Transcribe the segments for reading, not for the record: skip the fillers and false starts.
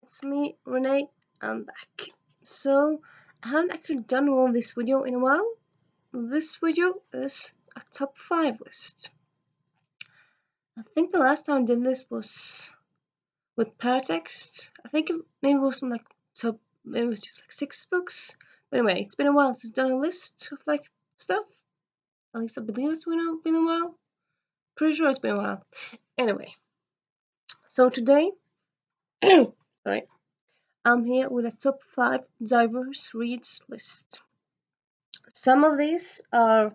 it's me, Renee. I'm back. So, I haven't actually done one of this video in a while. This video is a top 5 list. I think the last time I did this was with paratext. I think maybe it was like maybe it was just like 6 books. But anyway, it's been a while since I've done a list of like stuff. At least I believe it's been a while. Pretty sure it's been a while. Anyway, so today, sorry. I'm here with a top 5 diverse reads list. Some of these are,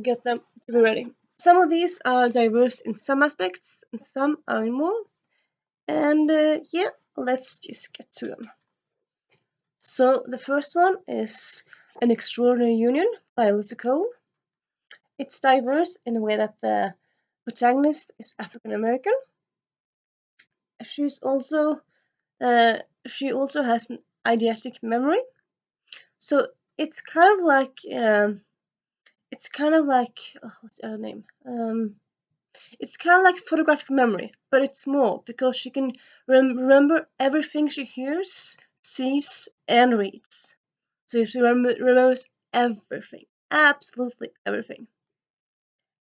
get them to be ready. Some of these are diverse in some aspects, and some are in more. And yeah, let's just get to them. So the first one is An Extraordinary Union by Alyssa Cole. It's diverse in a way that the protagonist is African American. She's also she also has an eidetic memory. So it's kind of like what's the other name? It's kind of like photographic memory, but it's more because she can remember everything she hears, sees, and reads. So she remembers everything, absolutely everything.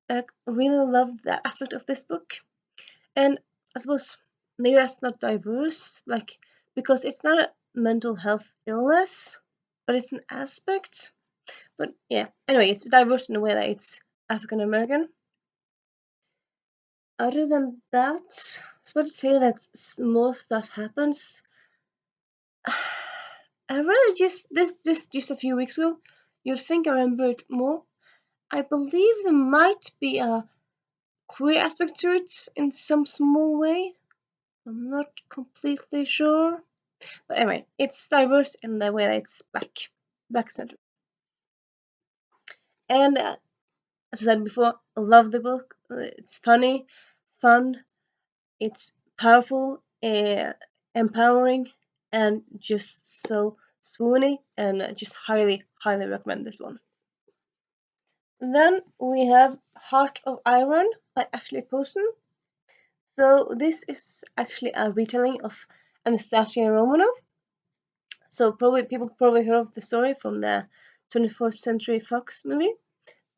I really love that aspect of this book, and I suppose maybe that's not diverse, like because it's not a mental health illness, but it's an aspect. But yeah, anyway, it's diverse in a way that it's African American. Other than that, I was about to say that more stuff happens. I really just a few weeks ago. You'd think I remembered more. I believe there might be a queer aspect to it in some small way. I'm not completely sure. But anyway, it's diverse in the way that it's black centered. And as I said before, I love the book. It's funny, fun, it's powerful, empowering, and just so swoony, and I just highly recommend this one. Then we have Heart of Iron by Ashley Poston. So this is actually a retelling of Anastasia Romanov. So people probably heard of the story from the 24th Century Fox movie,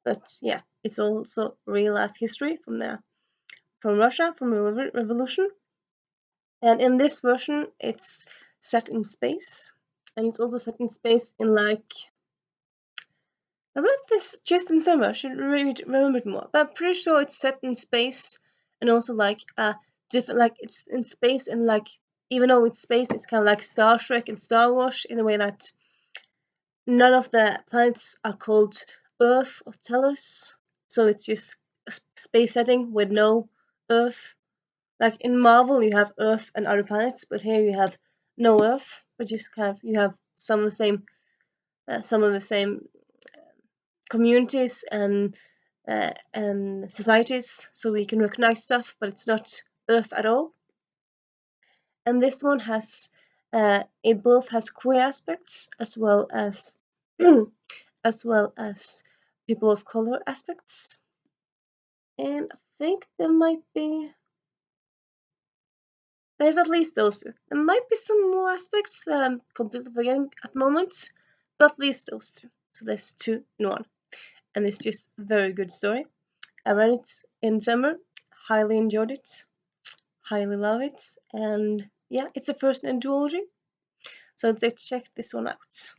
but yeah, it's also real life history from Russia, from the revolution. And in this version, it's set in space, and it's also set in space in like, I read this just in summer. I should remember it more, but I'm pretty sure it's set in space, and also like different, like it's in space, and like even though it's space, it's kind of like Star Trek and Star Wars in a way that none of the planets are called Earth or Tellus, so it's just a space setting with no Earth. Like in Marvel, you have Earth and other planets, but here you have no Earth, but just kind of you have some of the same communities and societies, so we can recognize stuff, but it's not Earth at all. And this one has it both has queer aspects as well as as well as people of color aspects. And I think there's at least those two. There might be some more aspects that I'm completely forgetting at the moment, but at least those two. So there's 2 in 1. And it's just a very good story. I read it in summer, highly enjoyed it, highly love it, and yeah, it's the first in a duology. So let's check this one out.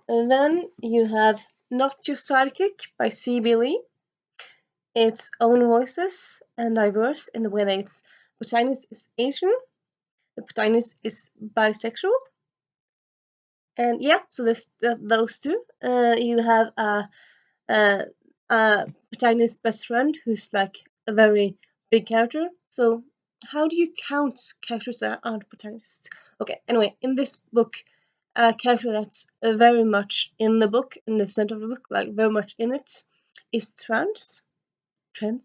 And then you have Not Your Sidekick by C.B. Lee. Its own voices and diverse in the way that its protagonist is Asian, the protagonist is bisexual, and yeah, so there's those two. You have a protagonist's best friend who's like a very big character. So how do you count characters that aren't protagonists? Okay, anyway, in this book, a character that's very much in the book, in the center of the book, like very much in it, is trans. And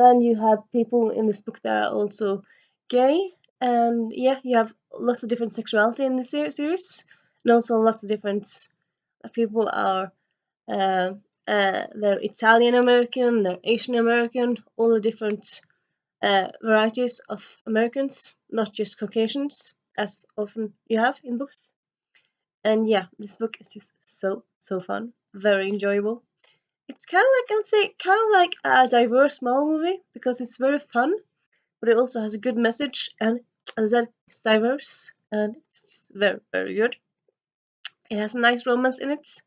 then you have people in this book that are also gay, and yeah, you have lots of different sexuality in the series, and also lots of different people are They're Italian American, they're Asian American, all the different varieties of Americans, not just Caucasians, as often you have in books. And yeah, this book is just so fun, very enjoyable. It's kind of like, I would say, kind of like a diverse Marvel movie because it's very fun, but it also has a good message, and as I said, it's diverse and it's just very good. It has a nice romance in it,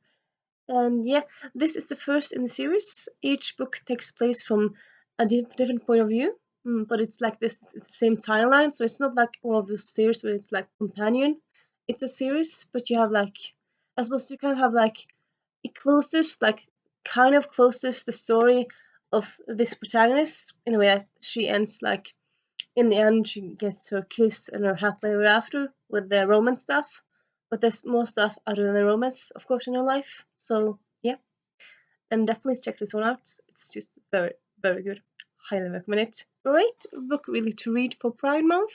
and yeah, this is the first in the series. Each book takes place from a different point of view, but it's like this, it's the same timeline, so it's not like one of those series where it's like companion. It's a series, but you have like, I suppose you kind of have like, it closes, like kind of closes the story of this protagonist in a way that she ends like, in the end she gets her kiss and her happily ever after with the romance stuff, but there's more stuff other than the romance, of course, in her life. So yeah, and definitely check this one out. It's just very good. Highly recommend it. Great book really to read for Pride Month.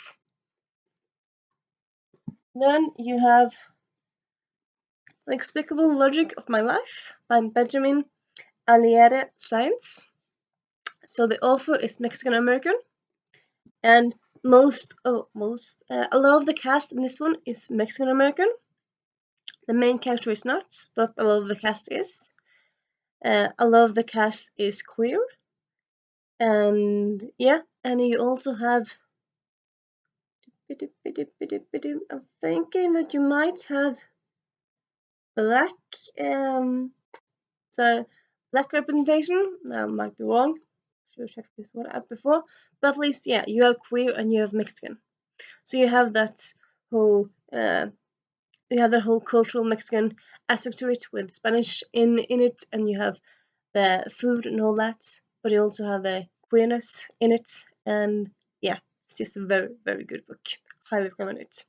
Then you have The Inexplicable Logic of My Life by Benjamin Aliere Science. So the author is Mexican American, and a lot of the cast in this one is Mexican American. The main character is not, but a lot of the cast is. A lot of the cast is queer, and yeah, and you also have. I'm thinking that you might have black, so black representation. I might be wrong. Should have checked this one out before, but at least yeah, you have queer and you have Mexican. So you have that whole cultural Mexican aspect to it with Spanish in it, and you have the food and all that, but you also have the queerness in it, and yeah, it's just a very good book. Highly recommend it.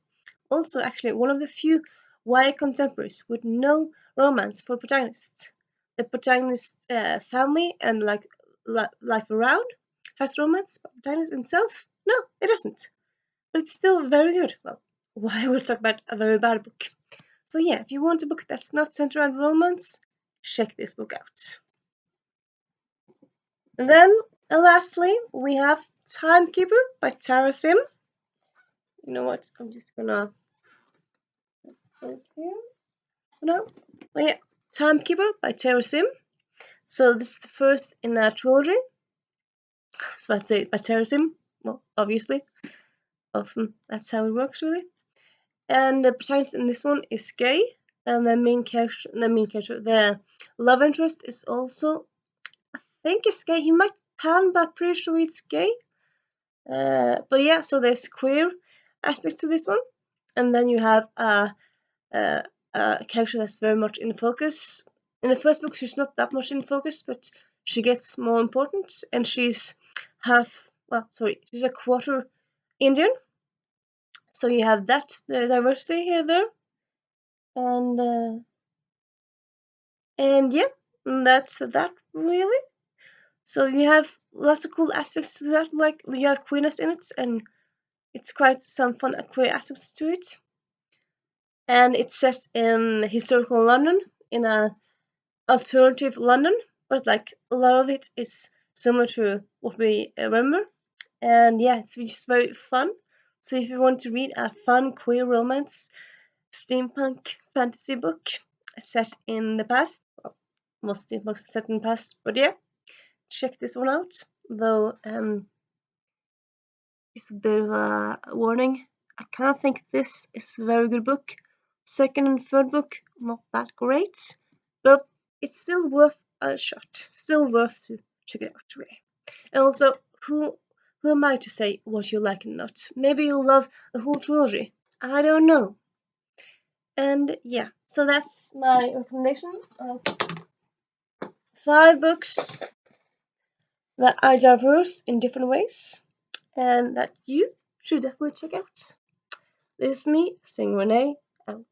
Also, actually, one of the few YA contemporaries with no romance for protagonist. The protagonist family and like life around has romance, but protagonist himself, no, it doesn't. But it's still very good. Well, why would I talk about a very bad book? So yeah, if you want a book that's not centered around romance, check this book out. And then, lastly, we have Timekeeper by Tara Sim. You know what? I'm just gonna put it here. No, well, yeah, Timekeeper by Tara Sim. So this is the first in a trilogy. I was about to say by Tara Sim. Well, obviously, often that's how it works, really. And the protagonist in this one is gay, and the love interest is also, I think, is gay. He might pan, but I'm pretty sure it's gay. But yeah, so there's queer aspects to this one, and then you have a character that's very much in focus. In the first book, she's not that much in focus, but she gets more important, and she's she's a quarter Indian. So you have that diversity here there, and and yeah, that's that really. So you have lots of cool aspects to that, like you have queerness in it, and it's quite some fun queer aspects to it. And it's set in historical London, in a alternative London, but like a lot of it is similar to what we remember. And yeah, it's just very fun. So if you want to read a fun queer romance steampunk fantasy book set in the past, well, most steampunks set in the past, but yeah, check this one out. Though it's a bit of a warning. I kind of think this is a very good book. Second and third book, not that great, but it's still worth a shot. Still worth to check it out, really. And also, who am I to say what you like and not? Maybe you'll love the whole trilogy. I don't know. And yeah, so that's my recommendation of 5 books that are diverse in different ways and that you should definitely check out. This is me saying Renee out.